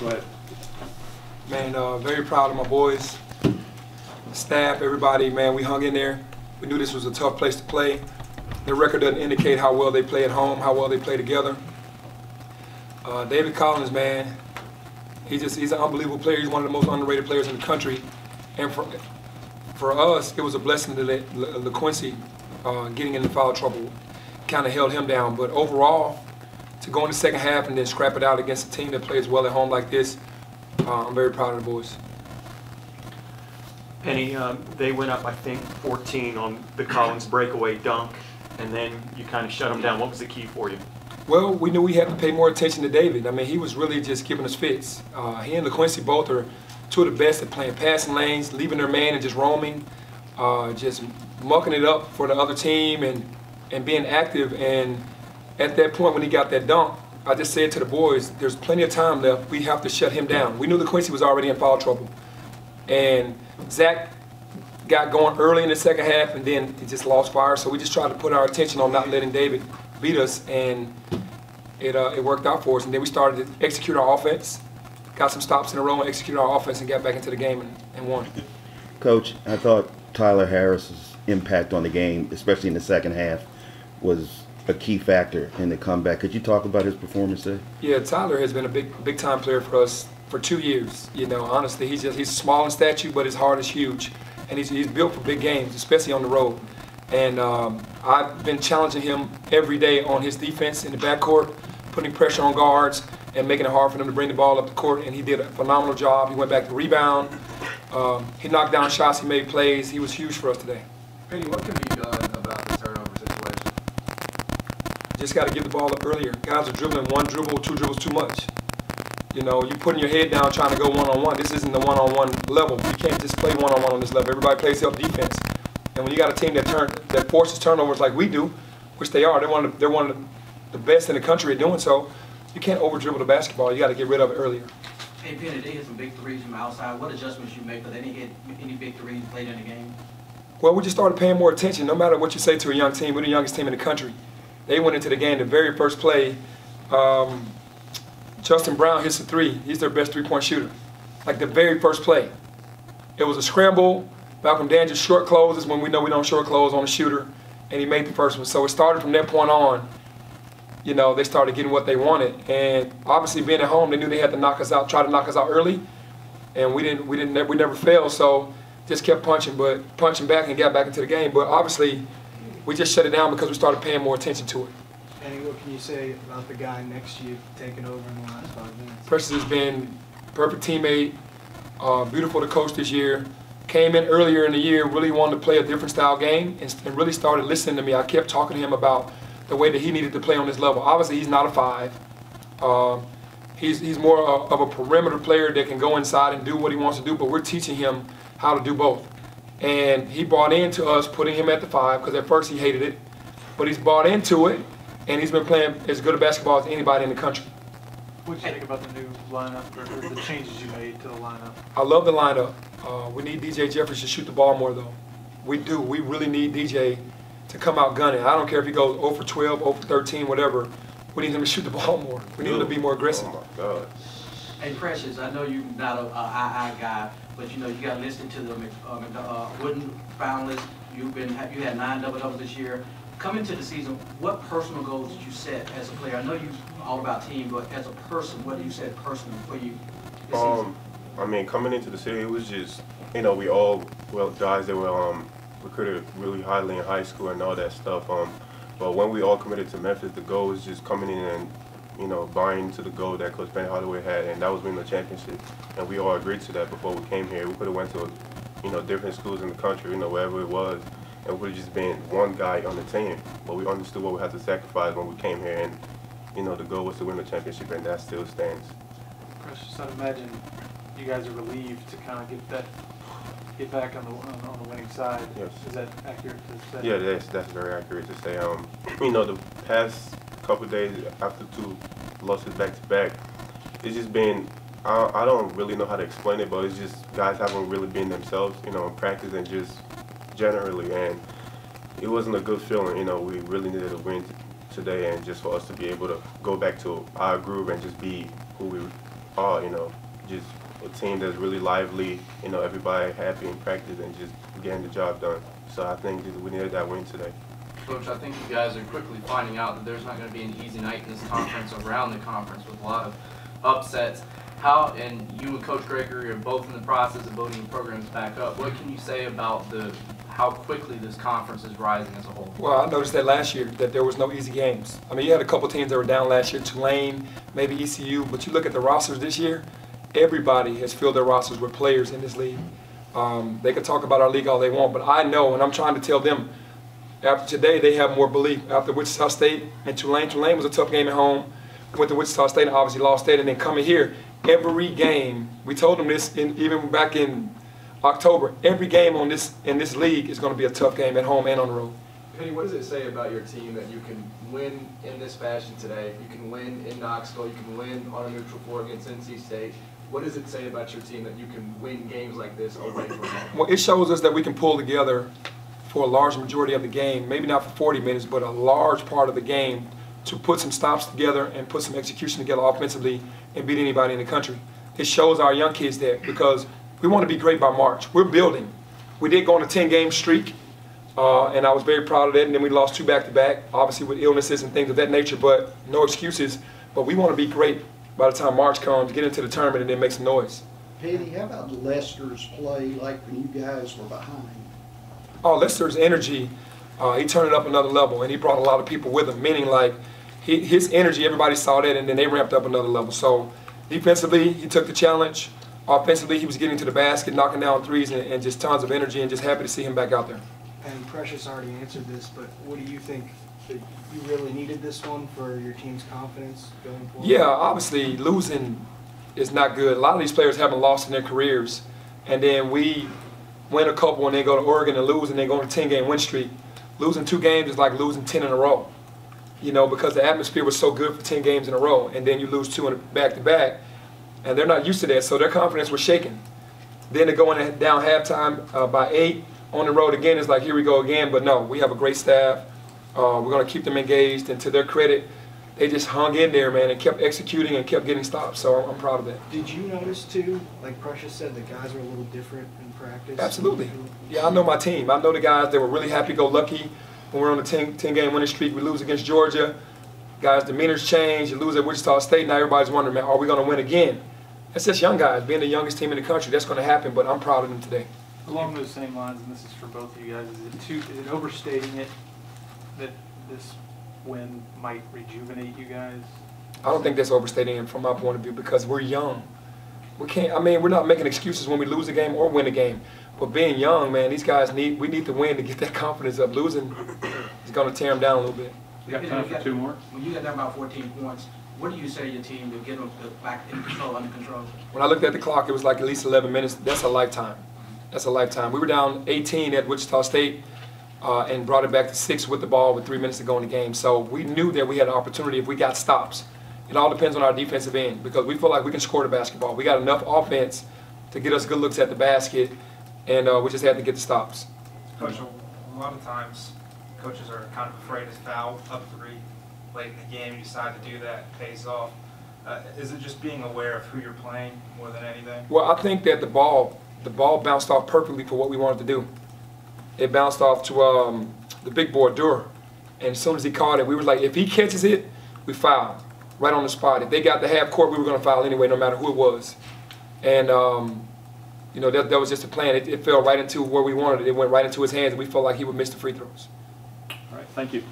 But Man, very proud of my boys, staff, everybody. Man, we hung in there. We knew this was a tough place to play. Their record doesn't indicate how well they play at home, how well they play together. David Collins, man, he's an unbelievable player. He's one of the most underrated players in the country. And for us, it was a blessing to let LaQuincy getting into foul trouble kind of held him down. But overall, to go in the second half and then scrap it out against a team that plays well at home like this, I'm very proud of the boys. Penny, they went up, I think, 14 on the Collins breakaway dunk, and then you kind of shut them down. What was the key for you? Well, we knew we had to pay more attention to David. I mean, he was really just giving us fits. He and LaQuincy both are two of the best at playing passing lanes, leaving their man and just roaming, just mucking it up for the other team and being active. And at that point when he got that dunk, I just said to the boys, there's plenty of time left. We have to shut him down. We knew LaQuincy was already in foul trouble. And Zach got going early in the second half, and then he just lost fire. So we just tried to put our attention on not letting David beat us, and it worked out for us. And then we started to execute our offense, got some stops in a row and executed our offense and got back into the game and won. Coach, I thought Tyler Harris's impact on the game, especially in the second half, was a key factor in the comeback. Could you talk about his performance there? Yeah, Tyler has been a big time player for us for 2 years. You know, honestly, he's small in stature, but his heart is huge, and he's built for big games, especially on the road. And I've been challenging him every day on his defense in the backcourt, putting pressure on guards and making it hard for them to bring the ball up the court. And he did a phenomenal job. He went back to rebound. He knocked down shots. He made plays. He was huge for us today. Penny, what can be done about the turnover situation? Just got to get the ball up earlier. Guys are dribbling one dribble, two dribbles too much. You know, you're putting your head down trying to go one-on-one. This isn't the one-on-one level. You can't just play one-on-one on this level. Everybody plays self-defense. And when you got a team that forces turnovers like we do, which they are, they're one of the best in the country at doing so, you can't over-dribble the basketball. You got to get rid of it earlier. Hey, Penny, they hit some big threes from outside. What adjustments you make? But they didn't hit any big threes late in the game? Well, we just started paying more attention. No matter what you say to a young team, we're the youngest team in the country. They went into the game, the very first play, Justin Brown hits a three. He's their best three-point shooter. Like the very first play. It was a scramble. Malcolm Dan just short closes when we know we don't short close on a shooter, and he made the first one. So it started from that point on. You know, they started getting what they wanted, and obviously being at home, they knew they had to knock us out, try to knock us out early, and we never failed. So just kept punching back and got back into the game. But obviously, we just shut it down because we started paying more attention to it. Penny, what can you say about the guy next to you taking over in the last 5 minutes? Precious has been a perfect teammate, beautiful to coach this year. Came in earlier in the year, really wanted to play a different style game, and really started listening to me. I kept talking to him about the way that he needed to play on this level. Obviously, he's not a 5. He's more of a perimeter player that can go inside and do what he wants to do, but we're teaching him how to do both. And he bought into us putting him at the 5, because at first he hated it, but he's bought into it, and he's been playing as good a basketball as anybody in the country. What do you think about the new lineup, or the changes you made to the lineup? I love the lineup. We need DJ Jeffers to shoot the ball more, though. We do. We really need DJ to come out gunning. I don't care if he goes 0 for 12, 0 for 13, whatever. We need him to shoot the ball more. We need him to be more aggressive. Oh, my God. Hey, Precious, I know you're not a I guy, but you know you got to listen to the Wooden finalists. You had 9 double-doubles this year. Coming to the season, what personal goals did you set as a player? I know you're all about team, but as a person, what do you set personally for you this season? I mean, coming into the city, it was just, you know, we all, well, guys that were recruited really highly in high school and all that stuff. But when we all committed to Memphis, the goal was just coming in and, you know, buying into the goal that Coach Penny Hardaway had, and that was winning the championship. And we all agreed to that before we came here. We could have went to, you know, different schools in the country, you know, wherever it was, and we would have just been one guy on the team. But we understood what we had to sacrifice when we came here, and, you know, the goal was to win the championship, and that still stands. Precious, I'd imagine you guys are relieved to kind of get back on the winning side. Yes. Is that accurate to say? Yeah, that's very accurate to say. You know, the past couple of days after 2 losses back to back, it's just been, I don't really know how to explain it, but it's just guys haven't really been themselves, you know, in practice and just generally, and it wasn't a good feeling. You know, we really needed a win today, and just for us to be able to go back to our groove and just be who we all, just a team that's really lively, everybody happy in practice and just getting the job done. So I think we needed that win today. Coach, I think you guys are quickly finding out that there's not going to be an easy night in this conference, around the conference, with a lot of upsets. And you and Coach Gregory are both in the process of building programs back up. What can you say about how quickly this conference is rising as a whole? Well, I noticed that last year, that there was no easy games. I mean, you had a couple teams that were down last year, Tulane, maybe ECU, but you look at the rosters this year, everybody has filled their rosters with players in this league. They can talk about our league all they want, but I know, and I'm trying to tell them, after today, they have more belief. After Wichita State and Tulane was a tough game at home. Went to Wichita State and obviously lost that, and then coming here, every game, we told them this even back in October, every game in this league is going to be a tough game at home and on the road. Penny, what does it say about your team that you can win in this fashion today? You can win in Knoxville, you can win on a neutral floor against NC State. What does it say about your team that you can win games like this away from home? Well, it shows us that we can pull together for a large majority of the game, maybe not for 40 minutes, but a large part of the game, to put some stops together and put some execution together offensively and beat anybody in the country. It shows our young kids that, because we want to be great by March. We're building. We did go on a 10-game streak, and I was very proud of that, and then we lost 2 back-to-back, obviously with illnesses and things of that nature, but no excuses. But we want to be great by the time March comes, get into the tournament, and then make some noise. Penny, how about Lester's play like when you guys were behind? Oh, Lester's energy, he turned it up another level, and he brought a lot of people with him, meaning like his energy, everybody saw that, and then they ramped up another level. So defensively, he took the challenge. Offensively, he was getting to the basket, knocking down threes, and just tons of energy, and just happy to see him back out there. And Precious already answered this, but what do you think that you really needed this one for your team's confidence going forward? Yeah, obviously losing is not good. A lot of these players haven't lost in their careers, and then we win a couple and then go to Oregon and lose and then go on a 10-game win streak. Losing 2 games is like losing 10 in a row, because the atmosphere was so good for 10 games in a row, and then you lose 2 in back-to-back, and they're not used to that, so their confidence was shaken. Then to go in down halftime by 8 on the road again is like, here we go again. But no, we have a great staff. We're going to keep them engaged, and to their credit, they just hung in there, man, and kept executing and kept getting stops. So I'm proud of that. Did you notice too, like Precious said, the guys were a little different in practice? Absolutely. Yeah, I know my team. I know the guys that were really happy-go-lucky when we're on a 10-game winning streak. We lose against Georgia. Guys' demeanors change. You lose at Wichita State. Now everybody's wondering, man, are we going to win again? That's just young guys. Being the youngest team in the country, that's going to happen, but I'm proud of them today. Along those same lines, and this is for both of you guys, is it overstating it that this win might rejuvenate you guys? I don't think that's overstating it from my point of view, because we're young. We can't, we're not making excuses when we lose a game or win a game. But being young, man, these guys we need to win to get that confidence up. Losing is going to tear them down a little bit. You got time for 2 more? When you got down about 14 points, what do you say to your team to get them back in control, under control? When I looked at the clock, it was like at least 11 minutes. That's a lifetime. That's a lifetime. We were down 18 at Wichita State and brought it back to 6 with the ball with 3 minutes to go in the game. So we knew that we had an opportunity if we got stops. It all depends on our defensive end, because we feel like we can score the basketball. We got enough offense to get us good looks at the basket, and we just had to get the stops. Coach, a lot of times coaches are kind of afraid to foul up 3 late in the game. You decide to do that, it pays off. Is it just being aware of who you're playing more than anything? Well, I think that the ball bounced off perfectly for what we wanted to do. It bounced off to the big boy, Durr. And as soon as he caught it, we were like, if he catches it, we foul right on the spot. If they got the half court, we were going to foul anyway, no matter who it was. And, that was just the plan. It fell right into where we wanted it. It went right into his hands, and we felt like he would miss the free throws. All right, thank you.